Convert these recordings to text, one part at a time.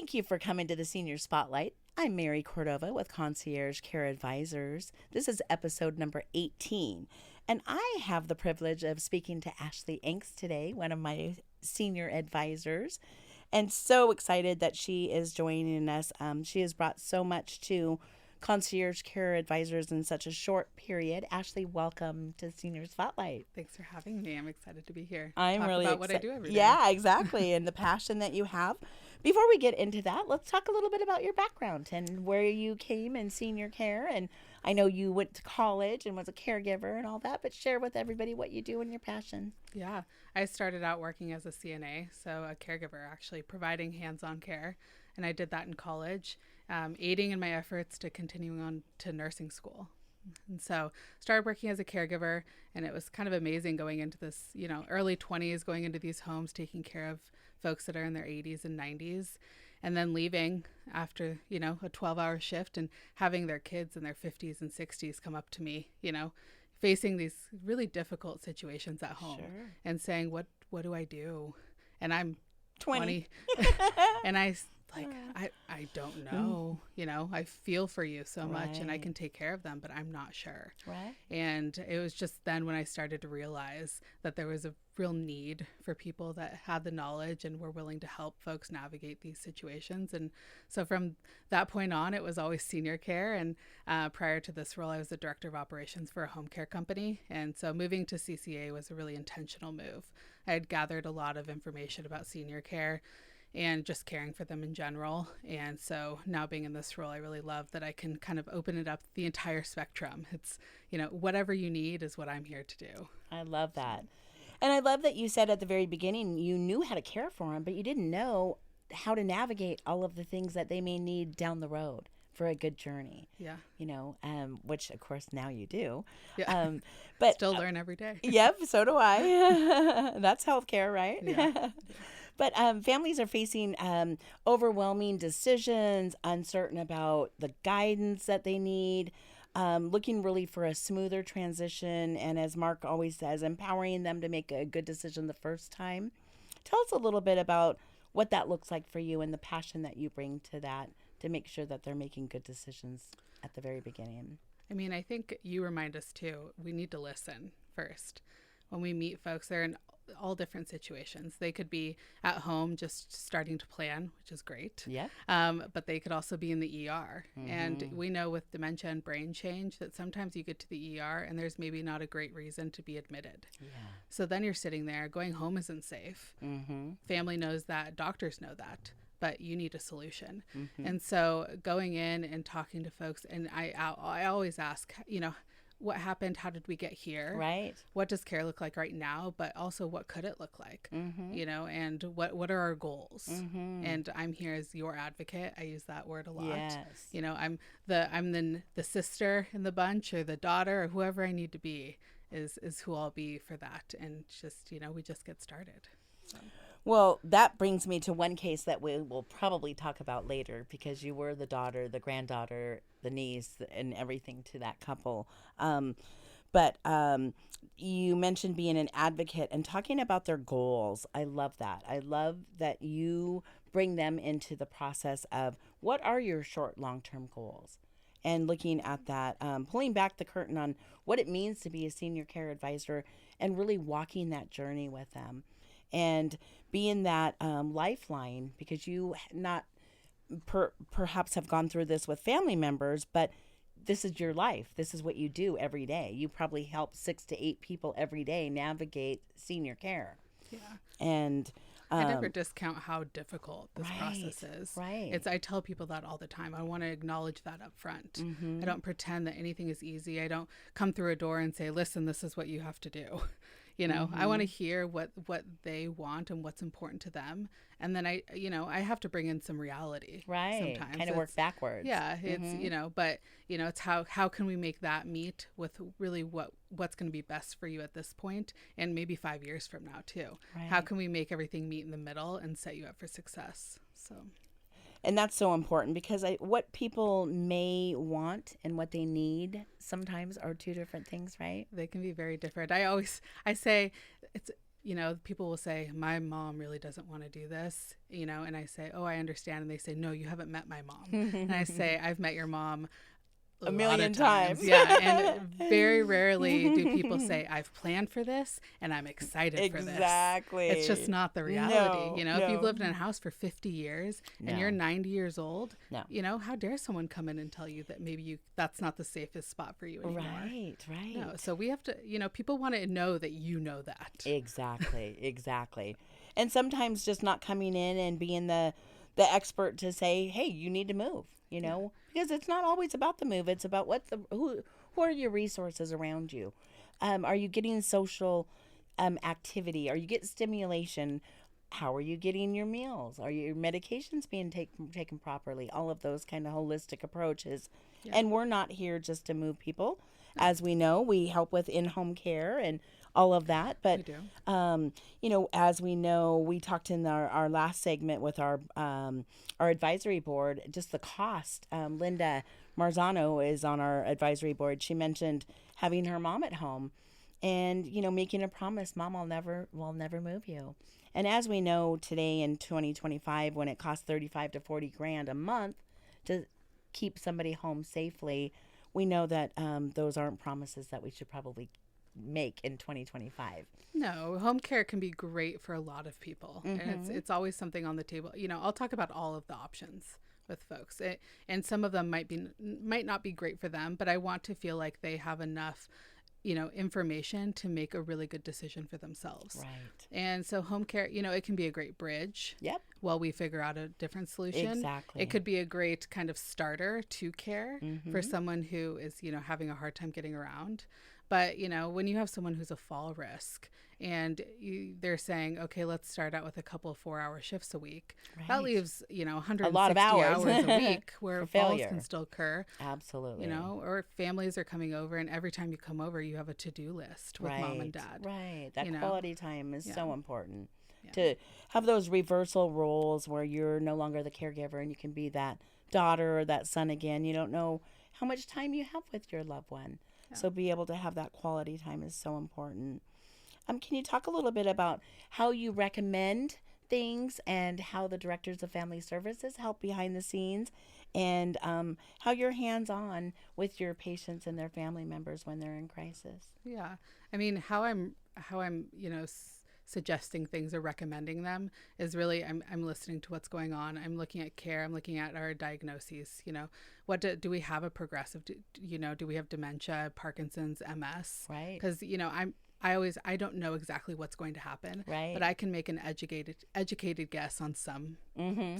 Thank you for coming to the Senior Spotlight. I'm Mary Cordova with Concierge Care Advisors. This is episode number 18, and I have the privilege of speaking to Ashley Angst today, one of my senior advisors, and so excited that she is joining us. She has brought so much to Concierge Care Advisors in such a short period. Ashley, welcome to Senior Spotlight. Thanks for having me. I'm excited to be here. I'm Talk really about what I do every day. Yeah, exactly, and the passion that you have. Before we get into that, let's talk a little bit about your background and where you came in senior care. And I know you went to college and was a caregiver and all that, but share with everybody what you do and your passion. Yeah, I started out working as a CNA, so a caregiver, actually providing hands-on care, and I did that in college, aiding in my efforts to continuing on to nursing school. And so started working as a caregiver, and it was kind of amazing going into this, early 20s, going into these homes, taking care of folks that are in their 80s and 90s, and then leaving after, a 12-hour shift and having their kids in their 50s and 60s come up to me, facing these really difficult situations at home. Sure. And saying, what do I do? And I'm 20 and I don't know, I feel for you so much and I can take care of them, but I'm not sure. Right. And it was just then when I started to realize that there was a real need for people that had the knowledge and were willing to help folks navigate these situations. And so from that point on, it was always senior care. And prior to this role, I was the director of operations for a home care company. And so moving to CCA was a really intentional move. I had gathered a lot of information about senior care and just caring for them in general. And so now being in this role, I really love that I can kind of open it up the entire spectrum. It's, whatever you need is what I'm here to do. I love that. And I love that you said at the very beginning you knew how to care for them, but you didn't know how to navigate all of the things that they may need down the road for a good journey. Yeah. Which of course now you do. Yeah. But still learn every day. Yep, so do I. That's healthcare, right? Yeah. But families are facing overwhelming decisions, uncertain about the guidance that they need, looking really for a smoother transition. And as Mark always says, empowering them to make a good decision the first time. Tell us a little bit about what that looks like for you and the passion that you bring to that to make sure that they're making good decisions at the very beginning. I mean, I think you remind us too, we need to listen first. When we meet folks, they're in all different situations. They could be at home just starting to plan, which is great. Yeah. But they could also be in the ER. Mm-hmm. And we know with dementia and brain change that sometimes you get to the ER and there's maybe not a great reason to be admitted. Yeah. So then you're sitting there, going home isn't safe. Mm-hmm. Family knows that, doctors know that, but you need a solution. Mm-hmm. And so going in and talking to folks, and I always ask, what happened? How did we get here? Right. What does care look like right now? But also, what could it look like? Mm-hmm. And what are our goals? Mm-hmm. And I'm here as your advocate. I use that word a lot. Yes. I'm the sister in the bunch, or the daughter, or whoever I need to be is who I'll be for that. And just we just get started. So. Well, that brings me to one case that we will probably talk about later, because you were the daughter, the granddaughter, the niece, and everything to that couple. But you mentioned being an advocate and talking about their goals. I love that. I love that you bring them into the process of what are your short, long-term goals, and looking at that, pulling back the curtain on what it means to be a senior care advisor and really walking that journey with them. And being that lifeline, because you not perhaps have gone through this with family members, but this is your life. This is what you do every day. You probably help 6 to 8 people every day navigate senior care. Yeah. And I never discount how difficult this process is. Right. I tell people that all the time. I want to acknowledge that up front. Mm-hmm. I don't pretend that anything is easy. I don't come through a door and say, listen, this is what you have to do. Mm-hmm. I want to hear what they want and what's important to them. And then I have to bring in some reality. Right. Sometimes. Kind of work backwards. Yeah. It's, but it's how can we make that meet with really what's going to be best for you at this point and maybe 5 years from now too. Right. How can we make everything meet in the middle and set you up for success? So. And that's so important, because what people may want and what they need sometimes are two different things, right? They can be very different. I say people will say, my mom really doesn't want to do this, and I say, oh, I understand. And they say, no, you haven't met my mom. And I say, I've met your mom a million times. Yeah. And very rarely do people say, I've planned for this and I'm excited for this. Exactly. It's just not the reality. No. If you've lived in a house for 50 years and you're 90 years old, no. How dare someone come in and tell you that maybe that's not the safest spot for you anymore. Right. No, so we have to, people want to know that you know that. Exactly. And sometimes just not coming in and being the expert to say, hey, you need to move, because it's not always about the move. It's about who are your resources around you? Are you getting social activity? Are you getting stimulation? How are you getting your meals? Are your medications being taken properly? All of those kind of holistic approaches. Yeah. And we're not here just to move people. As we know, we help with in-home care and all of that. But, we do. As we know, we talked in our last segment with our advisory board, just the cost. Linda Marzano is on our advisory board. She mentioned having her mom at home and, making a promise, Mom, will never move you. And as we know today in 2025, when it costs $35 to $40,000 a month to keep somebody home safely, we know that those aren't promises that we should probably make in 2025. No, home care can be great for a lot of people. Mm-hmm. And it's always something on the table. I'll talk about all of the options with folks. And some of them might not be great for them, but I want to feel like they have enough information to make a really good decision for themselves. Right. And so home care, it can be a great bridge. Yep. While we figure out a different solution. Exactly. It could be a great kind of starter to care for someone who is, having a hard time getting around. But, when you have someone who's a fall risk and they're saying, okay, let's start out with a couple of 4-hour shifts a week. Right. That leaves, 160 a lot of hours a week where falls can still occur. Absolutely. Or families are coming over and every time you come over, you have a to-do list with mom and dad. Right. That quality time is so important. Yeah. To have those reversal roles where you're no longer the caregiver and you can be that daughter or that son again. You don't know how much time you have with your loved one. Yeah. So be able to have that quality time is so important. Can you talk a little bit about how you recommend things and how the directors of family services help behind the scenes and how you're hands-on with your patients and their family members when they're in crisis? Yeah. I mean, how I'm suggesting things or recommending them is really I'm listening to what's going on. I'm looking at care. I'm looking at our diagnoses. What do we have a progressive? Do we have dementia, Parkinson's, MS? Right. Because I don't know exactly what's going to happen. Right. But I can make an educated guess on some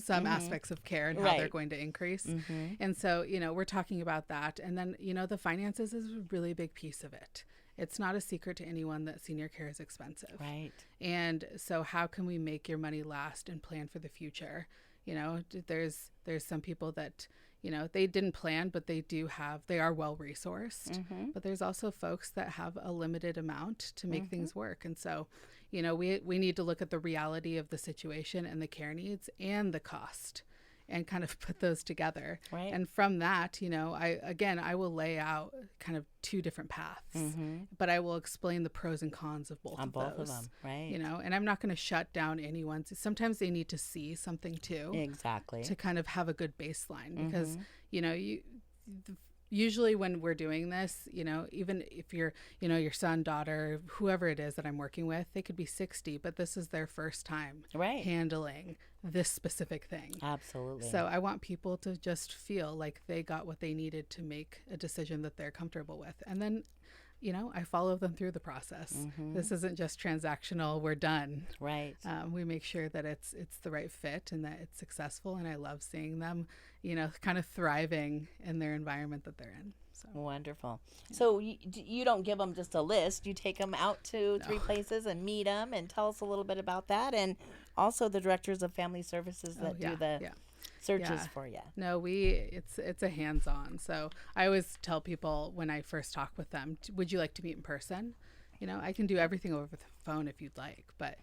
aspects of care and how they're going to increase. Mm-hmm. And so we're talking about that, and then the finances is a really big piece of it. It's not a secret to anyone that senior care is expensive. Right. And so how can we make your money last and plan for the future? There's some people that, they didn't plan, but they are well resourced. Mm-hmm. But there's also folks that have a limited amount to make things work. And so, we need to look at the reality of the situation and the care needs and the cost and kind of put those together. Right. And from that, I will lay out kind of two different paths, but I will explain the pros and cons of both of them. Right. And I'm not going to shut down anyone. Sometimes they need to see something too. Exactly. To kind of have a good baseline because, usually when we're doing this, even if you're, your son, daughter, whoever it is that I'm working with, they could be 60, but this is their first time handling this specific thing. Absolutely. So I want people to just feel like they got what they needed to make a decision that they're comfortable with. And then, I follow them through the process. Mm-hmm. This isn't just transactional, we're done. Right. We make sure that it's the right fit and that it's successful. And I love seeing them, kind of thriving in their environment that they're in. So wonderful. Yeah. So you don't give them just a list. You take them out to 3 places and meet them and tell us a little bit about that. And also the directors of family services that do the searches for you. No, it's a hands-on. So I always tell people when I first talk with them, would you like to meet in person? I can do everything over the phone if you'd like, but,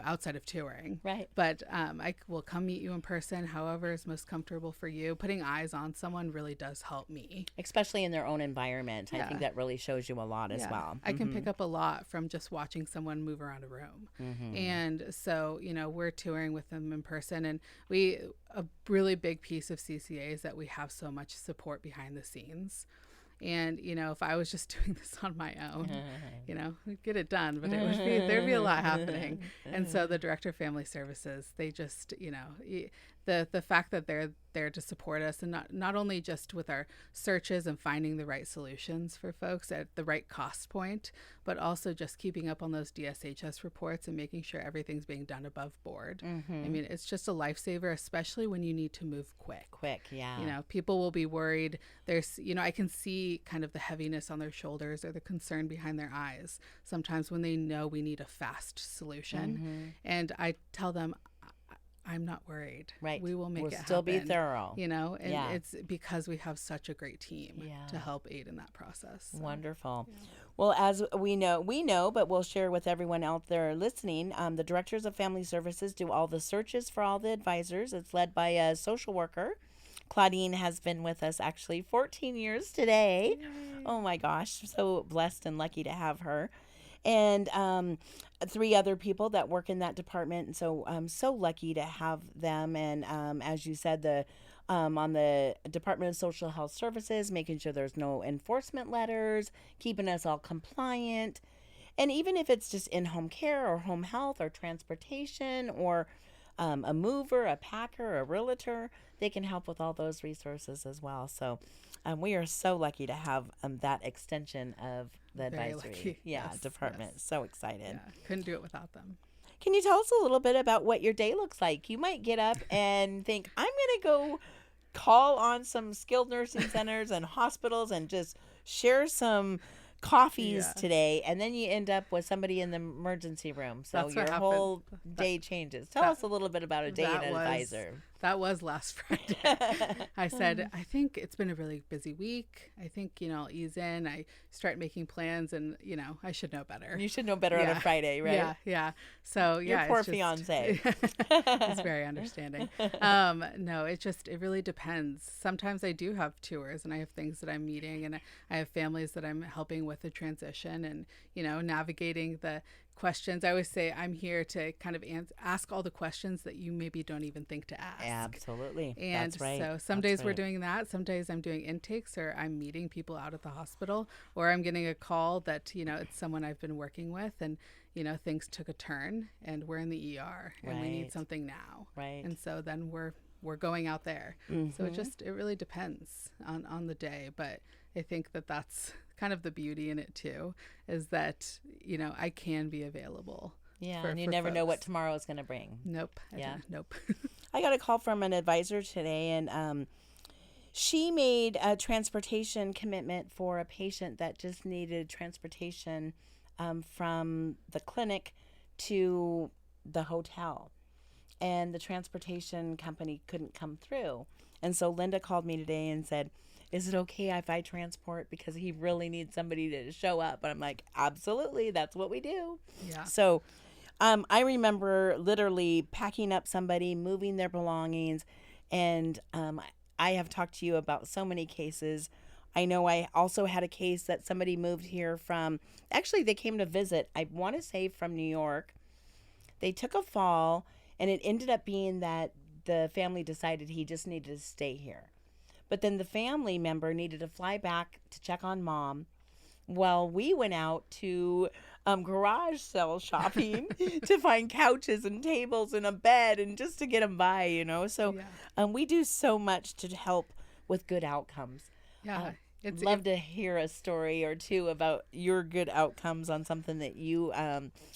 outside of touring. Right. But I will come meet you in person, however is most comfortable for you. Putting eyes on someone really does help me. Especially in their own environment. I think that really shows you a lot as well. I can pick up a lot from just watching someone move around a room. And so, we're touring with them in person, and a really big piece of CCA is that we have so much support behind the scenes. And, if I was just doing this on my own, we'd get it done, but there'd be a lot happening. And so the Director of Family Services, they just, the fact that they're there to support us, and not only just with our searches and finding the right solutions for folks at the right cost point, but also just keeping up on those DSHS reports and making sure everything's being done above board. I mean, it's just a lifesaver, especially when you need to move quick. Yeah. People will be worried. There's, I can see kind of the heaviness on their shoulders or the concern behind their eyes sometimes when they know we need a fast solution. And I tell them, I'm not worried. Right. We will make it happen. We'll still be thorough. And it's because we have such a great team to help aid in that process. So. Wonderful. Yeah. Well, as we know, but we'll share with everyone out there listening, the Directors of Family Services do all the searches for all the advisors. It's led by a social worker. Claudine has been with us actually 14 years today. Yay. Oh my gosh. So blessed and lucky to have her. And 3 other people that work in that department. And so I'm so lucky to have them. And as you said, on the Department of Social Health Services, making sure there's no enforcement letters, keeping us all compliant. And even if it's just in-home care or home health or transportation or a mover, a packer, a realtor, they can help with all those resources as well. So we are so lucky to have that extension of the advisory department. Yes. So excited. Yeah, couldn't do it without them. Can you tell us a little bit about what your day looks like? You might get up and think, I'm going to go call on some skilled nursing centers and hospitals and just share some coffees today, and then you end up with somebody in the emergency room. So your whole day changes. Tell us a little bit about a day in an advisor. That was last Friday. I said, I think it's been a really busy week. I think, I'll ease in. I start making plans, and, I should know better. You should know better on a Friday, right? Yeah. So, your poor fiance. It's very understanding. No, it really depends. Sometimes I do have tours, and I have things that I'm meeting, and I have families that I'm helping with the transition and, navigating the questions. I always say I'm here to kind of ask all the questions that you maybe don't even think to ask. Absolutely. And that's right. So some days we're doing that. Some days I'm doing intakes, or I'm meeting people out at the hospital, or I'm getting a call that, it's someone I've been working with, and, things took a turn and we're in the ER and we need something now. Right. And so then we're going out there. So it really depends on the day. But I think that's kind of the beauty in it too, is that, I can be available. Yeah, and you never know what tomorrow is going to bring. Nope. Nope. I got a call from an advisor today, and she made a transportation commitment for a patient that just needed transportation from the clinic to the hotel. And the transportation company couldn't come through. And so Linda called me today and said, is it okay if I transport, because he really needs somebody to show up? And I'm like, absolutely, that's what we do. Yeah. So I remember literally packing up somebody, moving their belongings, and I have talked to you about so many cases. I know I also had a case that somebody moved here from, actually they came to visit, I want to say from New York. They took a fall, and it ended up being that the family decided he just needed to stay here. But then the family member needed to fly back to check on mom. Well, we went out to garage sale shopping to find couches and tables and a bed, and just to get them by, So we do so much to help with good outcomes. Yeah. I'd love to hear a story or two about your good outcomes on something that you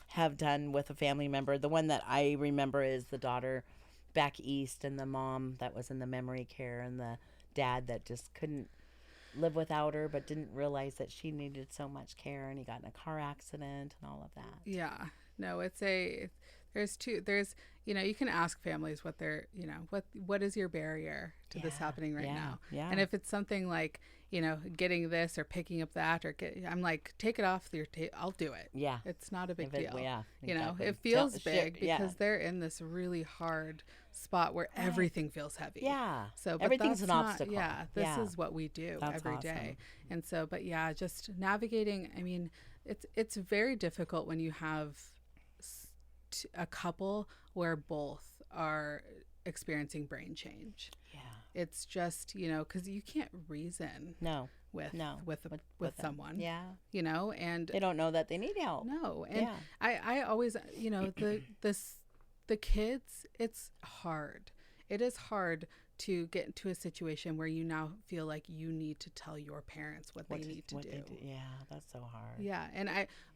have done with a family member. The one that I remember is the daughter back east, and the mom that was in the memory care, and the dad that just couldn't live without her, but didn't realize that she needed so much care, and he got in a car accident and all of that. Yeah. No, There's, you can ask families what they're, what is your barrier to this happening right now? Yeah. And if it's something like, getting this or picking up that, I'm like, take it off your I'll do it. Yeah. It's not a big deal. Yeah. Exactly. It feels big because they're in this really hard spot where everything feels heavy. Yeah. So, but everything's that's an not, obstacle. Yeah. This is what we do every day. And so, but yeah, just navigating, I mean, it's very difficult when you have a couple where both are experiencing brain change. Yeah. It's just, because you can't reason with someone. Yeah. And they don't know that they need help. No. And I always, the kids, it's hard. It is hard to get into a situation where you now feel like you need to tell your parents what they need to do. Yeah, that's so hard. Yeah.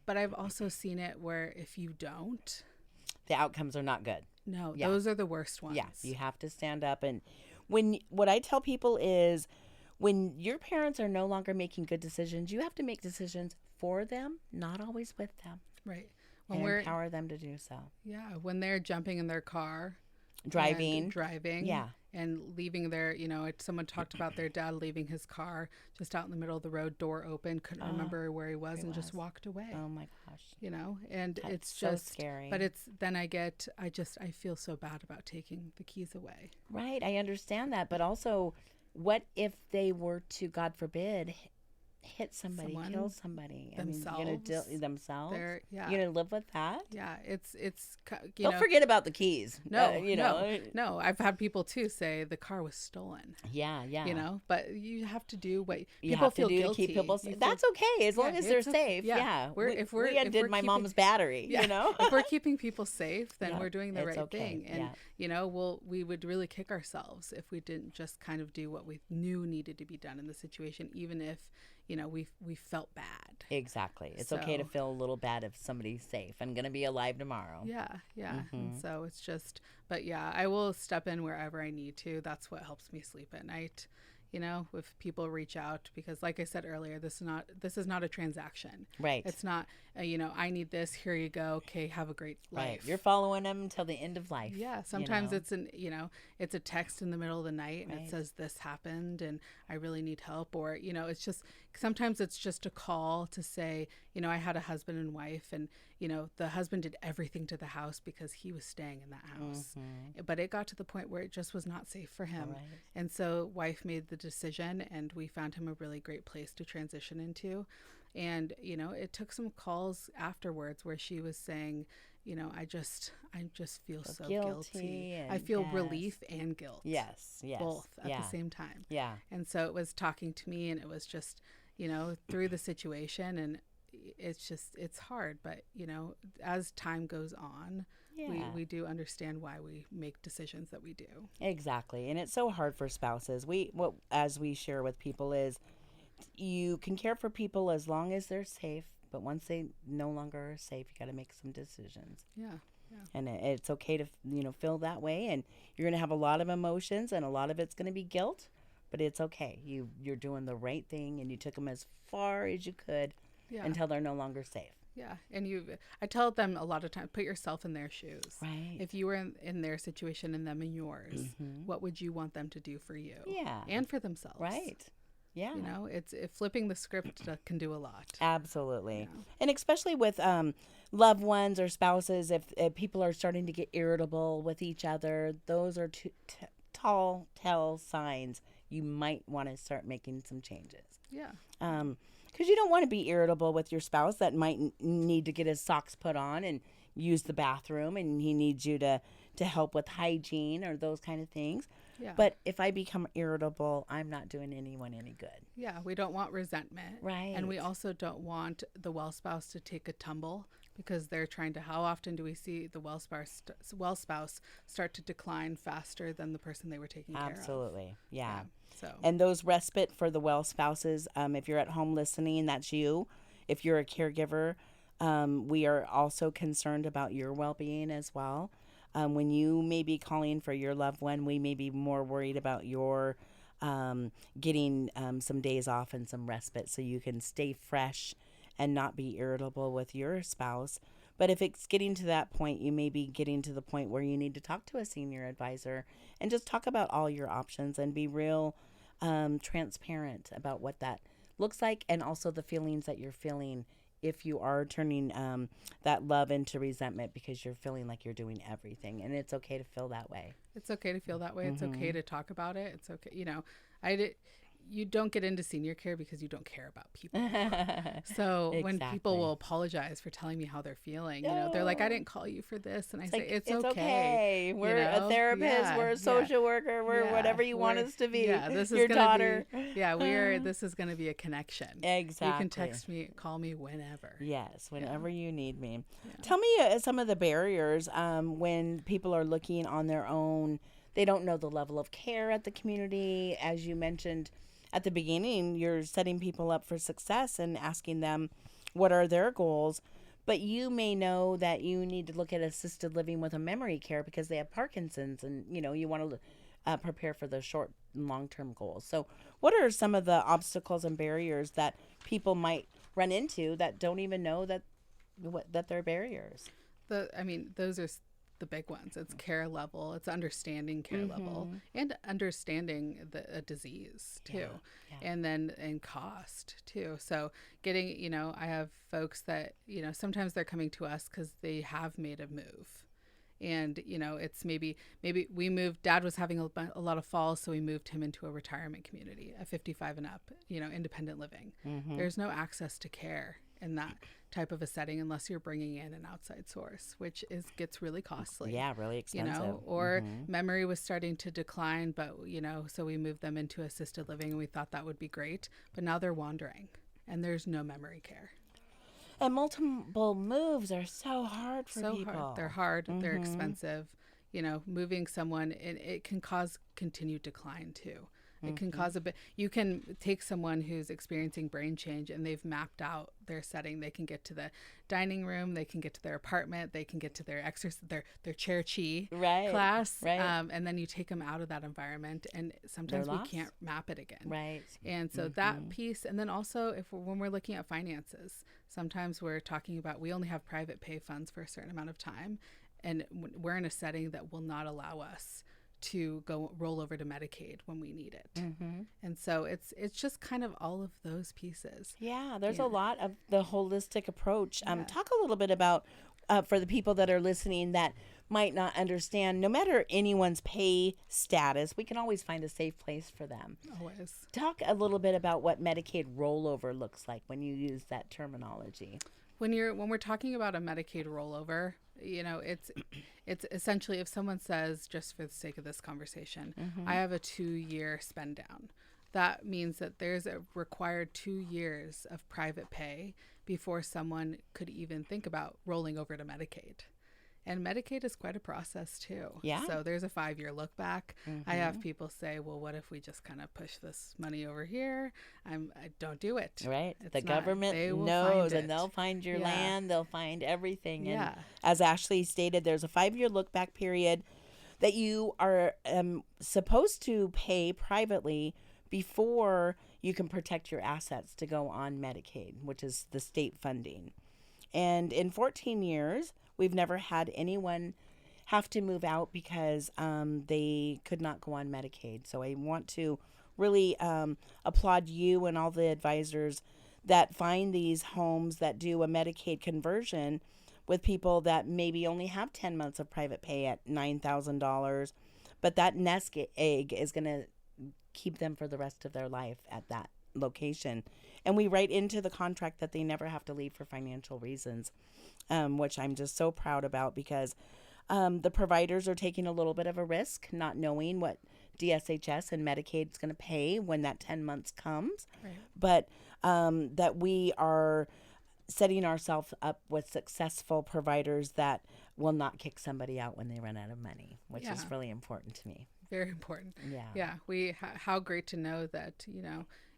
But I've also seen it where if you don't, the outcomes are not good. No, those are the worst ones. Yeah, you have to stand up. And what I tell people is when your parents are no longer making good decisions, you have to make decisions for them, not always with them. Right. And empower them to do so. Yeah, when they're jumping in their car. Driving. Yeah. And leaving their, someone talked about their dad leaving his car just out in the middle of the road, door open, couldn't remember where he was and just walked away. Oh my gosh. And that's it's so just scary. But I feel so bad about taking the keys away. Right. I understand that. But also, what if they were to, God forbid, hit somebody, kill somebody? Themselves. I mean, themselves? You're going to live with that? Yeah. It's Don't forget about the keys. No. I've had people too say the car was stolen. Yeah. But you have to do what you people have to feel do guilty. to keep people safe. That's okay as long as they're safe. Yeah. We undid my mom's battery, If we're keeping people safe, then we're doing the right okay. thing. And, we would really kick ourselves if we didn't just kind of do what we knew needed to be done in the situation, even if we felt bad. Exactly. It's okay to feel a little bad if somebody's safe and going to be alive tomorrow. Yeah. Mm-hmm. And so it's just, but yeah, I will step in wherever I need to. That's what helps me sleep at night. If people reach out, because like I said earlier, this is not a transaction. Right. It's not, I need this. Here you go. Okay. Have a great life. Right. You're following them until the end of life. Yeah. Sometimes it's it's a text in the middle of the night and it says this happened and I really need help. Or, it's just, sometimes it's just a call to say, I had a husband and wife and, the husband did everything to the house because he was staying in that house. Mm-hmm. But it got to the point where it just was not safe for him. Right. And so wife made the decision and we found him a really great place to transition into. And, it took some calls afterwards where she was saying, I just feel so guilty. I feel relief and guilt. Yes. Both at the same time. Yeah. And so it was talking to me and it was just, through the situation, and it's hard, but as time goes on, we do understand why we make decisions that we do. Exactly. And it's so hard for spouses. As we share with people is you can care for people as long as they're safe, but once they no longer are safe, you got to make some decisions. Yeah. And it's okay to feel that way, and you're going to have a lot of emotions and a lot of it's going to be guilt, but it's okay. You're doing the right thing and you took them as far as you could until they're no longer safe. Yeah. And I tell them a lot of times, put yourself in their shoes. Right. If you were in their situation and them in yours, what would you want them to do for you? Yeah. And for themselves. Right. Yeah. It's flipping the script can do a lot. Absolutely. Yeah. And especially with loved ones or spouses, if people are starting to get irritable with each other, those are tall tell signs you might want to start making some changes. Yeah. Because you don't want to be irritable with your spouse that might need to get his socks put on and use the bathroom and he needs you to help with hygiene or those kind of things. Yeah. But if I become irritable, I'm not doing anyone any good. Yeah, we don't want resentment. Right. And we also don't want the well spouse to take a tumble because they're trying to, how often do we see the well spouse start to decline faster than the person they were taking care of? Absolutely. Yeah. So. And those respite for the well spouses, if you're at home listening, that's you. If you're a caregiver, we are also concerned about your well-being as well. When you may be calling for your loved one, we may be more worried about your getting some days off and some respite so you can stay fresh and not be irritable with your spouse. But if it's getting to that point, you may be getting to the point where you need to talk to a senior advisor and just talk about all your options and be real transparent about what that looks like, and also the feelings that you're feeling if you are turning that love into resentment because you're feeling like you're doing everything. And it's okay to feel that way. It's okay to feel that way. It's okay to talk about it. It's okay. You don't get into senior care because you don't care about people. So when people will apologize for telling me how they're feeling, they're like, I didn't call you for this. And I say, it's okay. We're a therapist. We're a social worker. We're whatever you want us to be. Yeah, this is your daughter. This is going to be a connection. Exactly. You can text me, call me whenever. Yes, whenever you need me. Tell me some of the barriers when people are looking on their own. They don't know the level of care at the community. As you mentioned at the beginning, you're setting people up for success and asking them what are their goals. But you may know that you need to look at assisted living with a memory care because they have Parkinson's, and you want to prepare for the short and long-term goals. So what are some of the obstacles and barriers that people might run into that don't even know that they're barriers? Those are the big ones. It's care level, it's understanding care level, and understanding a disease too, and cost too. So getting, I have folks that, sometimes they're coming to us because they have made a move. And, it's maybe we moved, Dad was having a lot of falls, so we moved him into a retirement community, a 55 and up, independent living. There's no access to care in that type of a setting unless you're bringing in an outside source, which gets really costly. Yeah, really expensive. Or memory was starting to decline, but, so we moved them into assisted living, and we thought that would be great. But now they're wandering, and there's no memory care. And multiple moves are so hard for people. Hard. They're hard. They're expensive. Moving someone, and it can cause continued decline too. It can cause you can take someone who's experiencing brain change and they've mapped out their setting. They can get to the dining room, they can get to their apartment, they can get to their their chair chi class. Right. And then you take them out of that environment, and sometimes we can't map it again. Right. And so that piece, and then also when we're looking at finances, sometimes we're talking about, we only have private pay funds for a certain amount of time, and we're in a setting that will not allow us to go roll over to Medicaid when we need it. And so it's just kind of all of those pieces. Yeah, there's a lot of the holistic approach. Talk a little bit about, for the people that are listening that might not understand, no matter anyone's pay status, we can always find a safe place for them. Always. Talk a little bit about what Medicaid rollover looks like when you use that terminology. When we're talking about a Medicaid rollover, it's essentially, if someone says, just for the sake of this conversation, I have a 2-year spend down, that means that there's a required 2 years of private pay before someone could even think about rolling over to Medicaid. And Medicaid is quite a process too. Yeah. So there's a 5-year look back. I have people say, well, what if we just kind of push this money over here? I don't do it. Right. The government knows, and they'll find your land. They'll find everything. And as Ashley stated, there's a 5-year look back period that you are supposed to pay privately before you can protect your assets to go on Medicaid, which is the state funding. And in 14 years, we've never had anyone have to move out because they could not go on Medicaid. So I want to really applaud you and all the advisors that find these homes that do a Medicaid conversion with people that maybe only have 10 months of private pay at $9,000. But that nest egg is going to keep them for the rest of their life at that location. And we write into the contract that they never have to leave for financial reasons, which I'm just so proud about, because the providers are taking a little bit of a risk, not knowing what DSHS and Medicaid is going to pay when that 10 months comes. Right. But that we are setting ourselves up with successful providers that will not kick somebody out when they run out of money, which is really important to me. Very important. Yeah. How great to know that,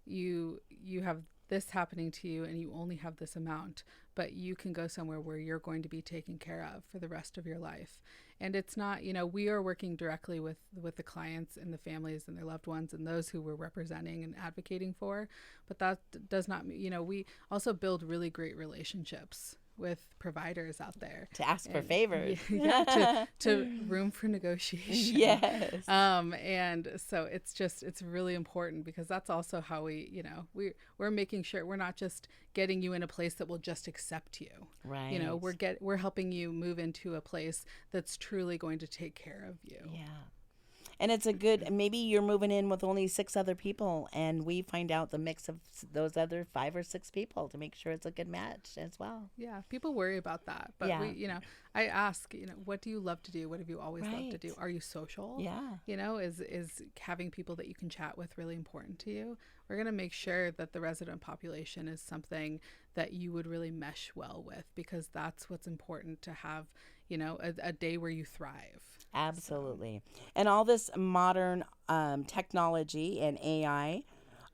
you have this happening to you and you only have this amount, but you can go somewhere where you're going to be taken care of for the rest of your life. And it's not, we are working directly with the clients and the families and their loved ones and those who we're representing and advocating for. But that does not, we also build really great relationships with providers out there to ask for favors. To room for negotiation. Yes. And so it's really important, because that's also how we're making sure we're not just getting you in a place that will just accept you. Right. We're helping you move into a place that's truly going to take care of you. Yeah. And it's maybe you're moving in with only 6 other people, and we find out the mix of those other 5 or 6 people to make sure it's a good match as well. Yeah, people worry about that. But I ask, what do you love to do? What have you always loved to do? Are you social? Yeah. Is having people that you can chat with really important to you? We're going to make sure that the resident population is something that you would really mesh well with, because that's what's important to have, a day where you thrive. Absolutely. And all this modern technology and AI,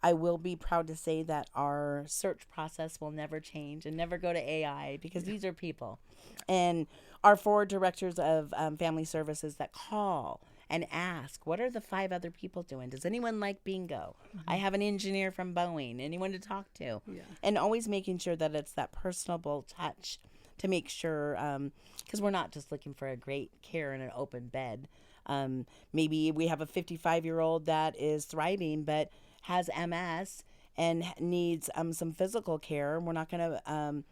I will be proud to say that our search process will never change and never go to AI, because these are people. And our 4 directors of family services that call and ask, what are the 5 other people doing? Does anyone like bingo? I have an engineer from Boeing. Anyone to talk to? Yeah. And always making sure that it's that personable touch to make sure, because we're not just looking for a great care in an open bed. Maybe we have a 55-year-old that is thriving but has MS and needs some physical care. We're not going to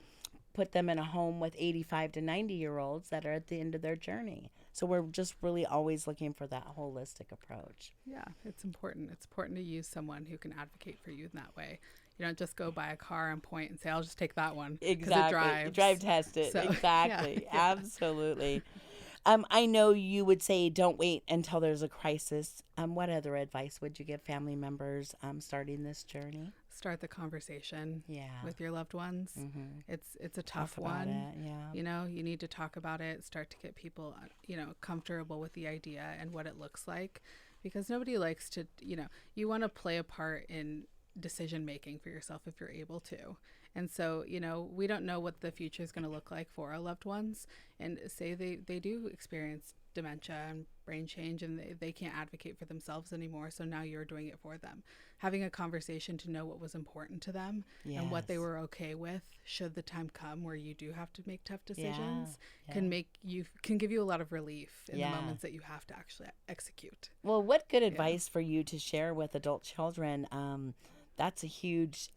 put them in a home with 85 to 90-year-olds that are at the end of their journey. So we're just really always looking for that holistic approach. Yeah, it's important. It's important to use someone who can advocate for you in that way. You don't just go buy a car and point and say, I'll just take that one. Exactly. It drives. Drive test it. So, exactly. Yeah. Absolutely. I know you would say don't wait until there's a crisis. What other advice would you give family members starting this journey? Start the conversation with your loved ones. Mm-hmm. It's a tough one. You need to talk about it, start to get people, comfortable with the idea and what it looks like, because nobody likes to, you want to play a part in decision making for yourself if you're able to. And so, we don't know what the future is going to look like for our loved ones, and say they do experience dementia and brain change and they can't advocate for themselves anymore, so now you're doing it for them. Having a conversation to know what was important to them and what they were okay with should the time come where you do have to make tough decisions can give you a lot of relief in the moments that you have to actually execute. Well, what good advice for you to share with adult children. That's a huge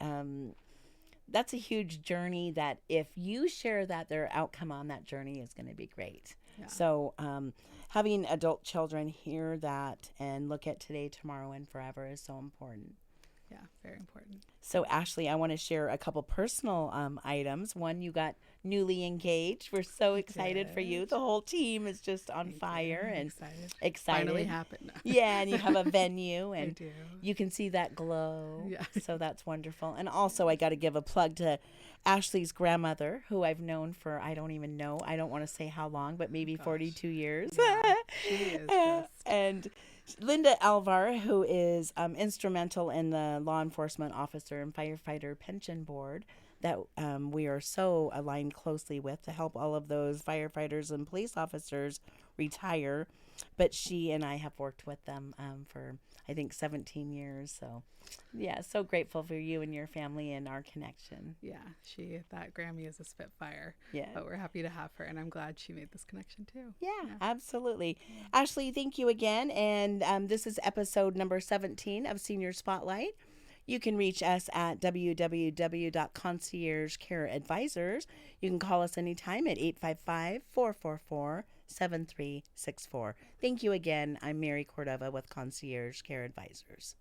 journey that if you share that, their outcome on that journey is going to be great. Yeah. So having adult children hear that and look at today, tomorrow, and forever is so important. Yeah, very important. So, Ashley, I want to share a couple personal items. One, you got newly engaged. We're so excited for you. The whole team is just on fire and excited. Finally happened. Yeah, and you have a venue, and I do. You can see that glow. Yeah. So that's wonderful. And also, I got to give a plug to Ashley's grandmother, who I've known for, I don't even know, I don't want to say how long, but maybe 42 years. Yeah, she is just... And Linda Alvar, who is instrumental in the law enforcement officer and firefighter pension board that we are so aligned closely with to help all of those firefighters and police officers retire. But she and I have worked with them for, I think, 17 years. So, yeah, so grateful for you and your family and our connection. Yeah, that Grammy is a spitfire. Yeah. But we're happy to have her, and I'm glad she made this connection too. Yeah, absolutely. Ashley, thank you again. And this is episode number 17 of Senior Spotlight. You can reach us at www.Concierge Care Advisors. You can call us anytime at 855-444-7364. Thank you again. I'm Mary Cordova with Concierge Care Advisors.